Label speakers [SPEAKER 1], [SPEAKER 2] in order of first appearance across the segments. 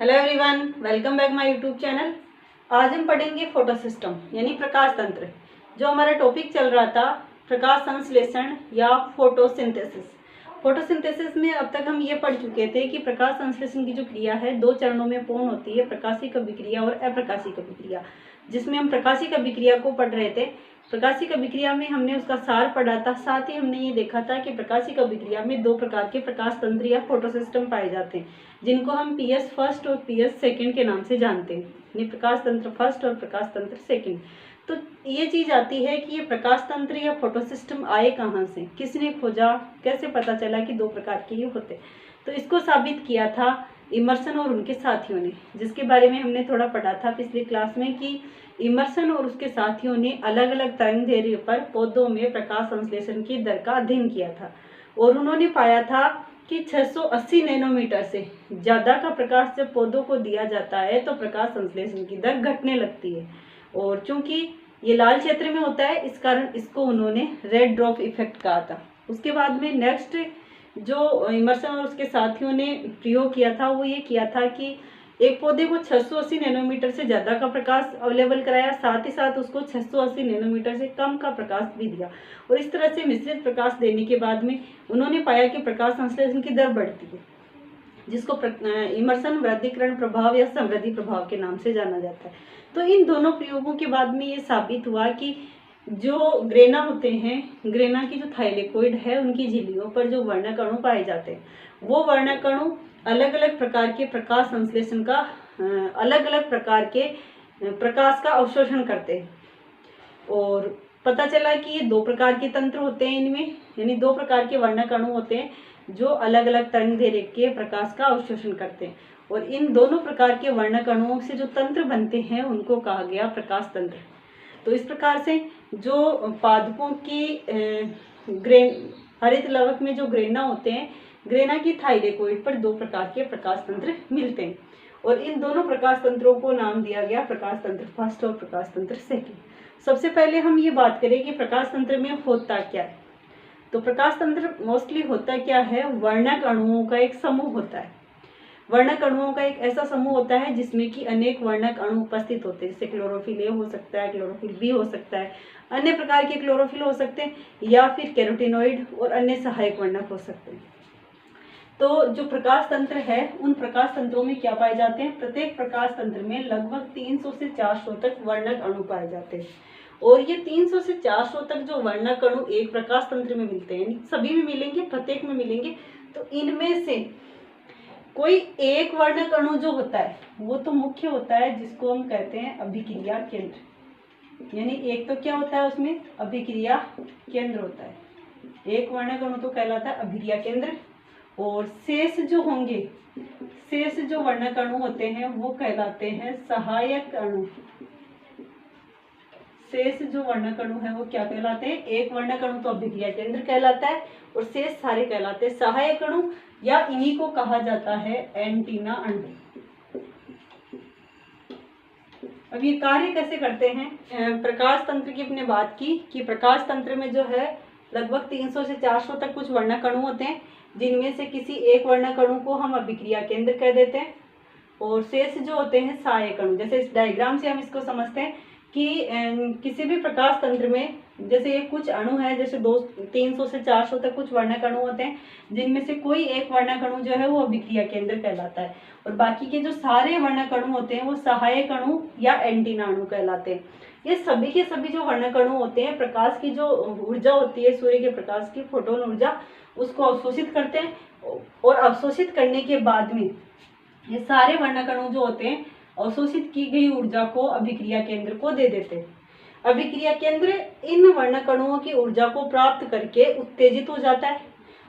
[SPEAKER 1] Hello everyone, welcome back my YouTube channel. आज हम पढ़ेंगे फोटो सिस्टम यानी प्रकाश तंत्र। जो हमारा टॉपिक चल रहा था प्रकाश संश्लेषण या फोटोसिंथेसिस। फोटोसिंथेसिस में अब तक हम ये पढ़ चुके थे कि प्रकाश संश्लेषण की जो क्रिया है दो चरणों में पूर्ण होती है, प्रकाशिक अभिक्रिया और अप्रकाशिक अभिक्रिया। जिसमें हम प्रकाशिक अभिक्रिया को पढ़ रहे थे। प्रकाशिक अभिक्रिया में हमने उसका सार पढ़ा था, साथ ही हमने ये देखा था कि प्रकाशिक अभिक्रिया में दो प्रकार के प्रकाश तंत्र या फोटो सिस्टम पाए जाते हैं, जिनको हम पीएस फर्स्ट और पीएस सेकंड के नाम से जानते हैं, यानी प्रकाश तंत्र फर्स्ट और प्रकाश तंत्र सेकंड। तो ये चीज़ आती है कि ये प्रकाश तंत्र या फोटो सिस्टम आए कहाँ से, किसने खोजा, कैसे पता चला कि दो प्रकार के ये होते। तो इसको साबित किया था इमर्सन और उनके साथियों ने, जिसके बारे में हमने थोड़ा पढ़ा था पिछली क्लास में कि इमर्सन और उसके साथियों ने अलग अलग तरंग दैर्ध्य पर पौधों में प्रकाश संश्लेषण की दर का अध्ययन किया था और उन्होंने पाया था कि 680 नैनोमीटर से ज़्यादा का प्रकाश जब पौधों को दिया जाता है तो प्रकाश संश्लेषण की दर घटने लगती है। और चूंकि ये लाल क्षेत्र में होता है इस कारण इसको उन्होंने रेड ड्रॉप इफेक्ट कहा था। उसके बाद में नेक्स्ट जो इमर्सन और उसके साथियों ने प्रयोग किया था वो ये किया था कि एक पौधे को 680 नैनोमीटर से ज़्यादा का प्रकाश अवेलेबल कराया, साथ ही साथ उसको 680 नैनोमीटर से कम का प्रकाश भी दिया और इस तरह से मिश्रित प्रकाश देने के बाद में उन्होंने पाया कि प्रकाश संश्लेषण की दर बढ़ती है, जिसको इमर्सन वृद्धिकरण प्रभाव या समृद्धि प्रभाव के नाम से जाना जाता है। तो इन दोनों प्रयोगों के बाद में ये साबित हुआ कि जो ग्रेना होते हैं, ग्रेना की जो थाइलेकोइड है उनकी झिल्लियों पर जो वर्णक अणु पाए जाते हैं वो वर्णक अणु अलग अलग प्रकार के प्रकाश संश्लेषण का अलग अलग प्रकार के प्रकाश का अवशोषण करते हैं। और पता चला कि ये दो प्रकार के तंत्र होते हैं इनमें, यानी दो प्रकार के वर्णक अणु होते हैं जो अलग अलग तरंग दैर्ध्य के प्रकाश का अवशोषण करते हैं और इन दोनों प्रकार के वर्णक अणुओं से जो तंत्र बनते हैं उनको कहा गया प्रकाश तंत्र। तो इस प्रकार से जो पादपों की हरित लवक में जो ग्रेना होते हैं, ग्रेना की थाइलेकोइड पर दो प्रकार के प्रकाश तंत्र मिलते हैं और इन दोनों प्रकाश तंत्रों को नाम दिया गया प्रकाश तंत्र फर्स्ट और प्रकाश तंत्र सेकंड। सबसे पहले हम ये बात करें कि प्रकाश तंत्र में होता क्या है। तो प्रकाश तंत्र मोस्टली होता क्या है, वर्णक अणुओं का एक समूह होता है। वर्णक अणुओं का एक ऐसा समूह होता है जिसमें कि अनेक वर्णक अणु उपस्थित होते हैं, जैसे क्लोरोफिल ए हो सकता है, क्लोरोफिल बी हो सकता है, अन्य प्रकार के क्लोरोफिल हो सकते हैं या फिर कैरोटीनॉइड और अन्य सहायक वर्णक हो सकते हैं। तो जो प्रकाश तंत्र है उन प्रकाश तंत्रों में क्या पाए जाते हैं, प्रत्येक प्रकाश तंत्र में लगभग 300 से 400 तक वर्णक अणु पाए जाते हैं और ये 300 से 400 तक जो वर्णक अणु एक प्रकाश तंत्र में मिलते हैं, सभी में मिलेंगे, प्रत्येक में मिलेंगे। तो इनमें से कोई एक वर्णक अणु जो होता है वो तो मुख्य होता है, जिसको हम कहते हैं अभिक्रिया केंद्र। यानी एक तो क्या होता है उसमें अभिक्रिया केंद्र होता है, एक वर्णक अणु तो कहलाता है अभिक्रिया केंद्र और शेष जो होंगे, शेष जो वर्णक अणु होते हैं वो कहलाते हैं सहायक अणु। शेष जो वर्णक अणु है वो क्या कहलाते हैं, एक वर्णक अणु तो अभिक्रिया केंद्र कहलाता है और शेष सारे कहलाते हैं सहायक अणु या इन्हीं को कहा जाता है एंटीना अणु। अब ये कार्य कैसे करते हैं, प्रकाश तंत्र की अपने बात की कि प्रकाश तंत्र में जो है लगभग 300 से 400 तक कुछ वर्णक अणु होते हैं, जिनमें से किसी एक वर्णक अणु को हम अभिक्रिया केंद्र कह देते हैं और शेष जो होते हैं सहायक अणु। जैसे इस डायग्राम से हम इसको समझते हैं कि किसी भी प्रकाश तंत्र में जैसे ये कुछ अणु है, जैसे 300 से 400 तक कुछ वर्णक अणु होते हैं, जिनमें से कोई एक वर्णक अणु जो है वो अभिक्रिया केंद्र कहलाता है और बाकी के जो सारे वर्णक अणु होते हैं वो सहायक अणु या एंटीना अणु कहलाते हैं। ये सभी के सभी जो वर्णक अणु होते हैं प्रकाश की जो ऊर्जा होती है, सूर्य के प्रकाश की फोटोन ऊर्जा, उसको अवशोषित करते हैं और अवशोषित करने के बाद में ये सारे वर्णक अणु जो होते हैं अवशोषित की गई ऊर्जा को अभिक्रिया केंद्र को दे देते हैं। अभिक्रिया केंद्र इन वर्णक अणुओं की ऊर्जा को प्राप्त करके उत्तेजित हो जाता है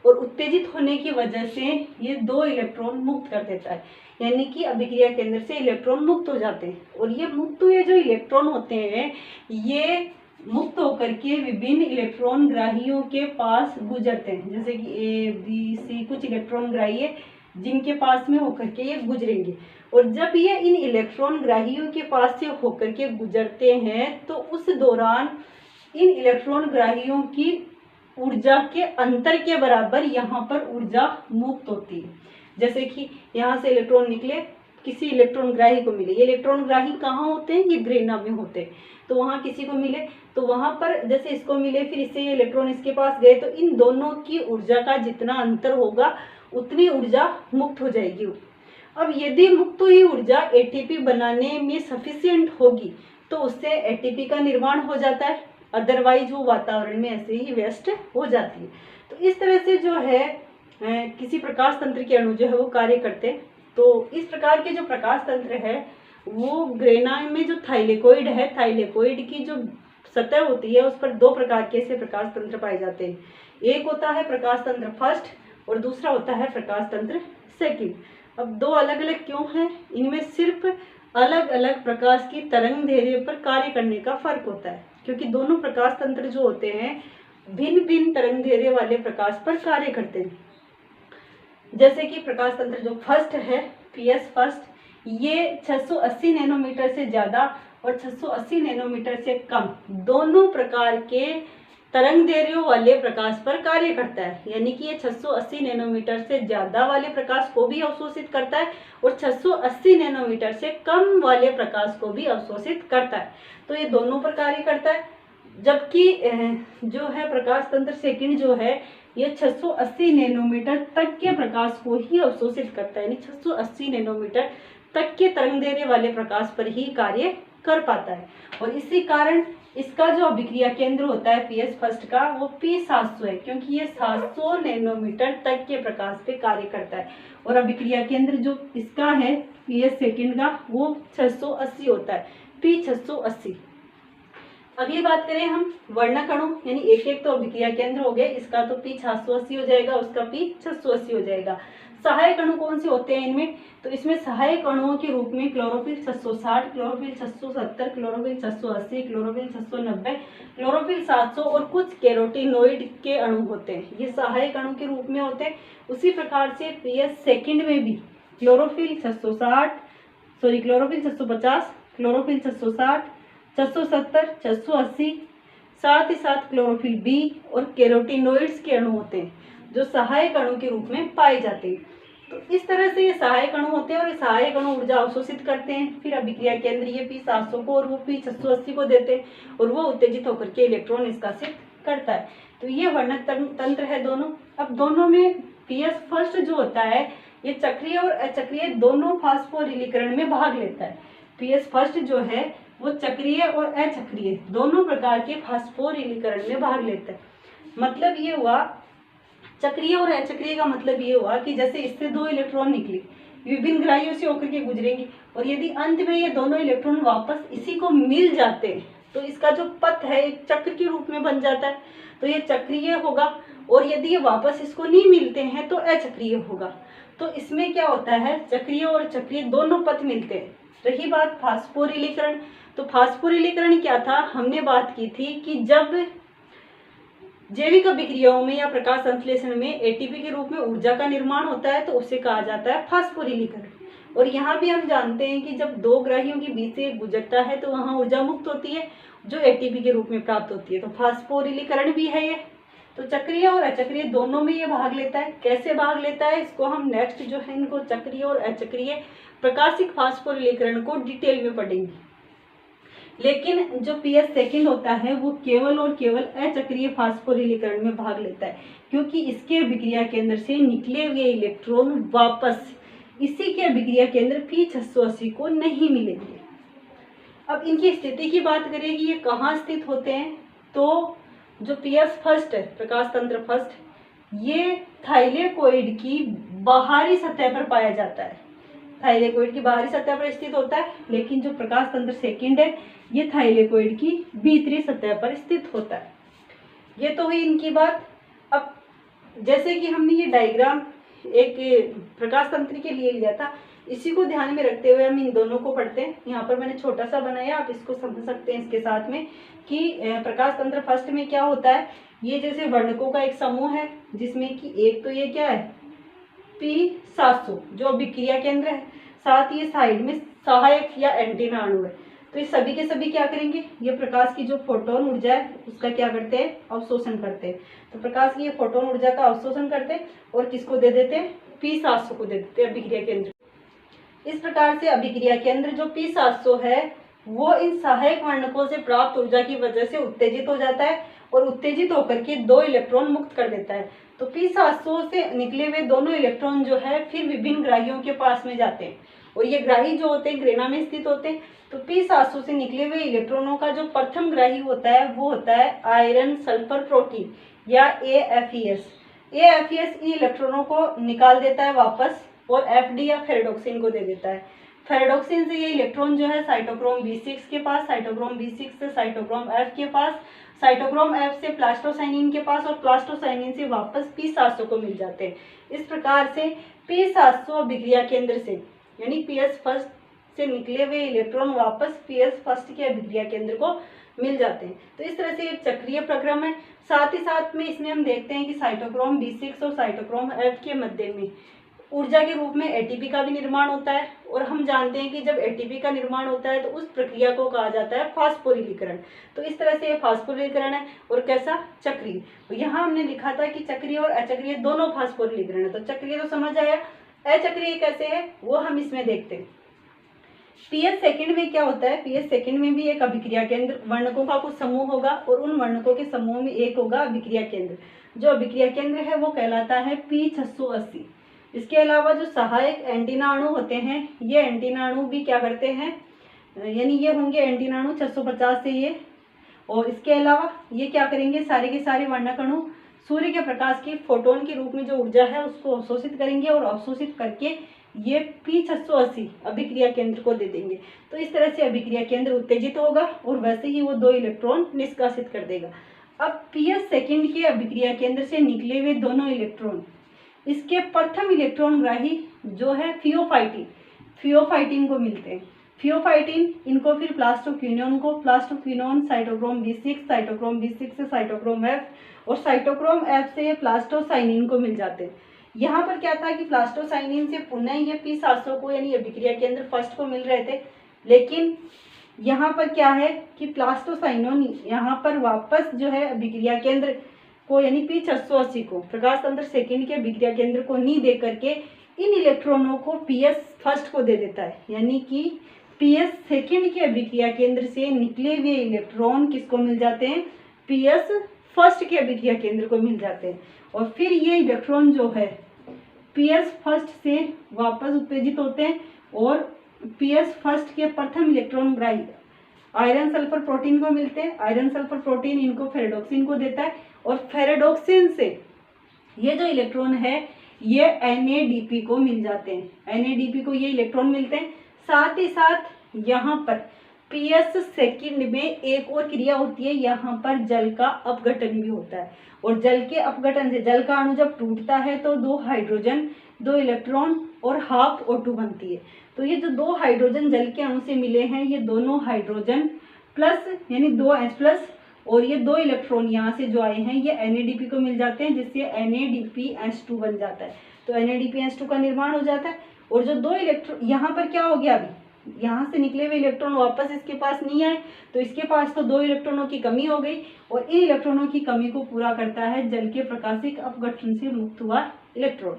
[SPEAKER 1] और उत्तेजित होने की वजह से ये 2 इलेक्ट्रॉन मुक्त कर देता है, यानी कि अभिक्रिया केंद्र से इलेक्ट्रॉन मुक्त हो जाते हैं और ये मुक्त हुए जो इलेक्ट्रॉन होते हैं ये मुक्त होकर के विभिन्न इलेक्ट्रॉन ग्राहियों के पास गुजरते हैं, जैसे कि ए बी सी कुछ इलेक्ट्रॉन ग्राही है जिनके पास में होकर के ये गुजरेंगे और जब ये इन इलेक्ट्रॉन ग्राहियों के पास से होकर के गुजरते हैं तो उस दौरान इन इलेक्ट्रॉन ग्राहियों की ऊर्जा के अंतर के बराबर यहाँ पर ऊर्जा मुक्त होती है। जैसे कि यहाँ से इलेक्ट्रॉन निकले किसी इलेक्ट्रॉनग्राही को मिले। ये इलेक्ट्रॉनग्राही कहाँ होते हैं? ये ग्रेना में होते हैं। तो वहाँ किसी को मिले तो वहाँ पर जैसे इसको मिले, फिर इससे ये इलेक्ट्रॉन इसके पास गए, तो इन दोनों की ऊर्जा का जितना अंतर होगा उतनी ऊर्जा मुक्त हो जाएगी। अब यदि मुक्त हुई ऊर्जा एटीपी बनाने में सफिशिएंट होगी तो उससे एटीपी का निर्माण हो जाता है, अदरवाइज वो वातावरण में ऐसे ही वेस्ट हो जाती है। तो इस तरह से जो है किसी प्रकाश तंत्र के अणु जो है वो कार्य करते हैं। तो इस प्रकार के जो प्रकाश तंत्र है वो ग्रेना में जो थाइलेकोइड है, थाइलेकोइड की जो सतह होती है उस पर दो प्रकार के ऐसे प्रकाश तंत्र पाए जाते हैं। एक होता है प्रकाश तंत्र फर्स्ट और दूसरा होता है प्रकाश तंत्र सेकंड। अब दो अलग अलग क्यों हैं? इनमें सिर्फ अलग अलग प्रकाश की तरंग दैर्ध्य पर कार्य करने का फर्क होता है, क्योंकि दोनों प्रकाश तंत्र जो होते हैं भिन्न भिन्न तरंग दैर्ध्य वाले प्रकाश पर कार्य करते हैं। जैसे कि प्रकाश तंत्र जो फर्स्ट है, पीएस फर्स्ट, ये 680 नैनोमीटर से ज़्यादा और 680 नैनोमीटर से कम दोनों प्रकार के तरंग दैर्ध्यों वाले प्रकाश पर कार्य करता है। यानी कि ये 680 नैनोमीटर से ज़्यादा वाले प्रकाश को भी अवशोषित करता है और 680 नैनोमीटर से कम वाले प्रकाश को भी अवशोषित करता है। तो ये दोनों पर कार्य करता है। जबकि जो है प्रकाश तंत्र सेकंड जो है ये 680 नैनोमीटर तक के प्रकाश को ही अवशोषित करता है, यानी 680 नैनोमीटर तक के तरंग दैर्ध्य वाले प्रकाश पर ही कार्य कर पाता है। और इसी कारण इसका जो अभिक्रिया केंद्र होता है पीएस फर्स्ट का वो P700 है, क्योंकि ये 700 नैनोमीटर तक के प्रकाश पे कार्य करता है। और अभिक्रिया केंद्र जो इसका है पीएस सेकंड का वो 680 होता है, P680। अगली बात करें हम वर्णक अणु, यानी एक एक तो अभिक्रिया केंद्र हो गए, इसका तो P680 हो जाएगा, उसका P680 हो जाएगा। सहायक अणु कौन से होते हैं इनमें? तो इसमें सहायक अणुओं के रूप में chlorophyll 660, chlorophyll 670, chlorophyll 680, chlorophyll 690, chlorophyll 700 और कुछ कैरोटीनोइड के अणु होते हैं। ये सहायक अणु के रूप में होते हैं। उसी प्रकार से पीएस सेकंड में भी क्लोरोफिल 660, क्लोरोफिल 650, क्लोरोफिल 660, 670, 680, साथ ही साथ क्लोरोफिल बी और कैरोटीनोइड्स के अणु होते हैं जो सहायक अणु के रूप में पाए जाते हैं। तो इस तरह से ये सहायक अणु होते हैं और ये सहायक अणु ऊर्जा अवशोषित करते हैं। फिर अभिक्रिया केंद्र ये P700 को और वो P680 को देते हैं और वो उत्तेजित होकर के इलेक्ट्रॉन निष्कासित करता है। तो ये वर्णक तंत्र है दोनों। अब दोनों में पीएस फर्स्ट जो होता है ये चक्रीय और अचक्रीय दोनों फास्फोरिलीकरण में भाग लेता है। पीएस फर्स्ट जो है वो चक्रीय और अचक्रीय दोनों प्रकार के फास्फोरिलीकरण में भाग लेता है। मतलब ये हुआ, चक्रीय और अचक्रीय का मतलब ये हुआ कि जैसे इससे दो इलेक्ट्रॉन निकले, विभिन्न ग्राहियों से होकर के गुजरेंगे और यदि अंत में ये दोनों इलेक्ट्रॉन वापस इसी को मिल जाते हैं तो इसका जो पथ है एक चक्र के रूप में बन जाता है, तो ये चक्रीय होगा। और यदि ये वापस इसको नहीं मिलते हैं तो अचक्रीय होगा। तो इसमें क्या होता है, चक्रीय और चक्रीय दोनों पथ मिलते हैं। रही बात फास्फोरिलीकरण, तो फास्फोरिलीकरण क्या था, हमने बात की थी कि जब जैविक अभिक्रियाओं में या प्रकाश संश्लेषण में एटीपी के रूप में ऊर्जा का निर्माण होता है तो उसे कहा जाता है फास्फोरिलीकरण। और यहाँ भी हम जानते हैं कि जब दो ग्राहियों के बीच से गुजरता है तो वहाँ ऊर्जा मुक्त होती है जो एटीपी के रूप में प्राप्त होती है, तो फास्फोरिलीकरण भी है ये। तो चक्रीय और अचक्रीय दोनों में ये भाग लेता है। कैसे भाग लेता है इसको हम नेक्स्ट जो है इनको चक्रीय और अचक्रीय प्रकाशिक फास्फोरिलीकरण को डिटेल में पढ़ेंगे। लेकिन जो पीएस सेकंड होता है वो केवल और केवल अचक्रीय फास्फोरिलीकरण में भाग लेता है, क्योंकि इसके अभिक्रिया केंद्र से निकले हुए इलेक्ट्रॉन वापस इसी के अभिक्रिया केंद्र P680 को नहीं मिलेंगे। अब इनकी स्थिति की बात करें कि ये कहाँ स्थित होते हैं, तो जो पीएस फर्स्ट है, प्रकाश तंत्र फर्स्ट, ये थाइलेकोइड की बाहरी सतह पर पाया जाता है। थाइलेकोइड की बाहरी सतह पर स्थित होता है। लेकिन जो प्रकाश तंत्र सेकंड है ये थाइलेकोइड की भीतरी सतह पर स्थित होता है। ये तो हुई इनकी बात। अब जैसे कि हमने ये डायग्राम एक प्रकाश तंत्र के लिए लिया था, इसी को ध्यान में रखते हुए हम इन दोनों को पढ़ते हैं। यहाँ पर मैंने छोटा सा बनाया, आप इसको समझ सकते हैं इसके साथ में कि प्रकाश तंत्र फर्स्ट में क्या होता है। ये जैसे वर्णकों का एक समूह है जिसमें कि एक तो ये क्या है P700 जो अभिक्रिया केंद्र है, साथ ये साइड में सहायक या एंटीना अणु है। तो ये सभी के सभी क्या करेंगे, ये प्रकाश की जो फोटोन ऊर्जा है उसका क्या करते हैं, अवशोषण करते हैं। तो प्रकाश की ये फोटोन ऊर्जा का अवशोषण करते हैं और किसको दे देते हैं, P700 को दे देते हैं अभिक्रिया केंद्र। इस प्रकार से अभिक्रिया केंद्र जो P700 है वो इन सहायक वर्णकों से प्राप्त ऊर्जा की वजह से उत्तेजित हो जाता है और उत्तेजित होकर के 2 इलेक्ट्रॉन मुक्त कर देता है। तो P700 से निकले हुए दोनों इलेक्ट्रॉन जो है फिर विभिन्न ग्राहियों के पास में जाते हैं और ये ग्राही जो होते हैं ग्रेना में स्थित होते हैं। तो P700 से निकले हुए इलेक्ट्रॉनों का जो प्रथम ग्राही होता है वो होता है आयरन सल्फर प्रोटीन या AFES। AFES इन इलेक्ट्रॉनों को निकाल देता है वापस और FD या फेरेडोक्सिन को दे देता है। फेरेडोक्सिन से ये इलेक्ट्रॉन जो है साइटोक्रोम B6 के पास, साइटोक्रोम B6 से साइटोक्रोम F के पास, साइटोक्रोम F से प्लास्टोसाइनिन के पास और प्लास्टोसाइनिन से वापस P700 को मिल जाते हैं। इस प्रकार से P700 अभिक्रिया केंद्र से यानी PS फर्स्ट से निकले हुए इलेक्ट्रॉन वापस PS फर्स्ट के अभिक्रिया केंद्र को मिल जाते हैं। तो इस तरह से एक चक्रीय प्रक्रम है। साथ ही साथ में इसमें हम देखते हैं कि साइटोक्रोम B6 और साइटोक्रोम F के मध्य में ऊर्जा के रूप में ATP का भी निर्माण होता है और हम जानते हैं कि जब ATP का निर्माण होता है तो उस प्रक्रिया को कहा जाता है फास्फोरिलीकरण। तो इस तरह से ये फास्फोरिलीकरण है और कैसा चक्रीय। तो यहाँ हमने लिखा था कि चक्रीय और अचक्रीय दोनों फास्फोरिलीकरण है। तो चक्रीय तो समझ आया, अचक्रीय कैसे है वो हम इसमें देखते हैं। PS सेकंड में क्या होता है, PS सेकंड में भी एक अभिक्रिया केंद्र वर्णकों का कुछ समूह होगा और उन वर्णकों के समूह में एक होगा अभिक्रिया केंद्र। जो अभिक्रिया केंद्र है वो कहलाता है P680। इसके अलावा जो सहायक एंटीना अणु होते हैं ये एंटीना अणु भी क्या करते हैं, यानी ये होंगे एंटीना अणु 650 से ये, और इसके अलावा ये क्या करेंगे, सारे के सारे वर्णक अणु सूर्य के प्रकाश की फोटोन के रूप में जो ऊर्जा है उसको अवशोषित करेंगे और अवशोषित करके ये P680 अभिक्रिया केंद्र को दे देंगे। तो इस तरह से अभिक्रिया केंद्र उत्तेजित होगा और वैसे ही वो 2 इलेक्ट्रॉन निष्कासित कर देगा। अब PS सेकंड के अभिक्रिया केंद्र से निकले हुए दोनों इलेक्ट्रॉन, इसके प्रथम इलेक्ट्रॉन ग्राही जो है थियोफाइटिन को मिलते हैं। थियोफाइटिन इनको फिर plastoquinone cytochrome B6, cytochrome B6 से साइटोक्रोम F और साइटोक्रोम F से प्लास्टोसाइनिन को मिल जाते हैं। यहाँ पर क्या था कि प्लास्टोसाइनिन से पुनः ये P700 को यानी अभिक्रिया केंद्र फर्स्ट को मिल रहे थे, लेकिन यहाँ पर क्या है कि प्लास्टोसाइनिन यहाँ पर वापस जो है अभिक्रिया केंद्र को यानी P680 को प्रकाश तंत्र सेकंड के अभिक्रिया केंद्र को नहीं दे करके इन इलेक्ट्रॉनों को PS फर्स्ट को दे देता है। यानी कि PS सेकंड के अभिक्रिया केंद्र से निकले हुए इलेक्ट्रॉन किसको मिल जाते हैं, PS फर्स्ट के अभिक्रिया केंद्र को मिल जाते हैं और फिर ये इलेक्ट्रॉन जो है PS फर्स्ट से वापस उत्तेजित होते हैं और PS फर्स्ट के प्रथम इलेक्ट्रॉन ग्राही आयरन सल्फर प्रोटीन को मिलते हैं। आयरन सल्फर प्रोटीन इनको फेरेडोक्सिन को देता है और फेरेडोक्सिन से ये जो इलेक्ट्रॉन है ये NADP को मिल जाते हैं। NADP को ये इलेक्ट्रॉन मिलते हैं। साथ ही साथ यहाँ पर PS सेकंड में एक और क्रिया होती है, यहाँ पर जल का अपघटन भी होता है और जल के अपघटन से जल का अणु जब टूटता है तो 2 हाइड्रोजन 2 इलेक्ट्रॉन और हाफ O2 बनती है। तो ये जो 2 हाइड्रोजन जल के अणु से मिले हैं ये दोनों हाइड्रोजन प्लस यानी 2H प्लस और ये 2 इलेक्ट्रॉन यहाँ से जो आए हैं ये NADP को मिल जाते हैं जिससे NADPH2 बन जाता है। तो NADPH2 का निर्माण हो जाता है और जो 2 इलेक्ट्रॉन यहाँ पर क्या हो गया, अभी यहाँ से निकले हुए इलेक्ट्रॉन वापस इसके पास नहीं आए तो इसके पास तो 2 इलेक्ट्रॉनों की कमी हो गई और इन इलेक्ट्रॉनों की कमी को पूरा करता है जल के प्रकाशिक अपघटन से मुक्त हुआ इलेक्ट्रॉन।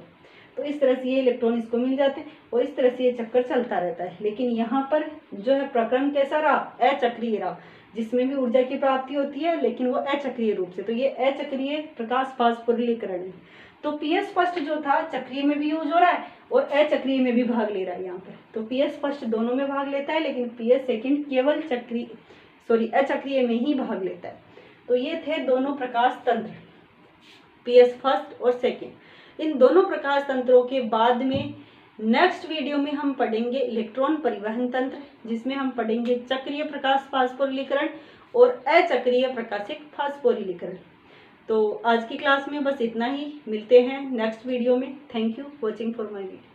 [SPEAKER 1] तो इस तरह से ये इलेक्ट्रॉन इसको मिल जाते हैं और इस तरह से ये चक्कर चलता रहता है। लेकिन यहाँ पर जो है प्रक्रम कैसा रहा, अचक्रीय रहा, जिसमें भी ऊर्जा की प्राप्ति होती है लेकिन वो अचक्रीय रूप से। तो ये अचक्रीय प्रकाश फास्फोरिलीकरण है। तो PS फर्स्ट जो था चक्रीय में भी यूज हो रहा है और अचक्रीय में भी भाग ले रहा है यहाँ पर। तो PS फर्स्ट दोनों में भाग लेता है लेकिन PS सेकंड केवल अचक्रीय में ही भाग लेता है। तो ये थे दोनों प्रकाश तंत्र, PS फर्स्ट और सेकंड। इन दोनों प्रकाश तंत्रों के बाद में नेक्स्ट वीडियो में हम पढ़ेंगे इलेक्ट्रॉन परिवहन तंत्र, जिसमें हम पढ़ेंगे चक्रीय प्रकाश फास्फोरिलीकरण और अचक्रीय प्रकाशिक फास्फोरिलीकरण। तो आज की क्लास में बस इतना ही, मिलते हैं नेक्स्ट वीडियो में। Thank you watching for my video.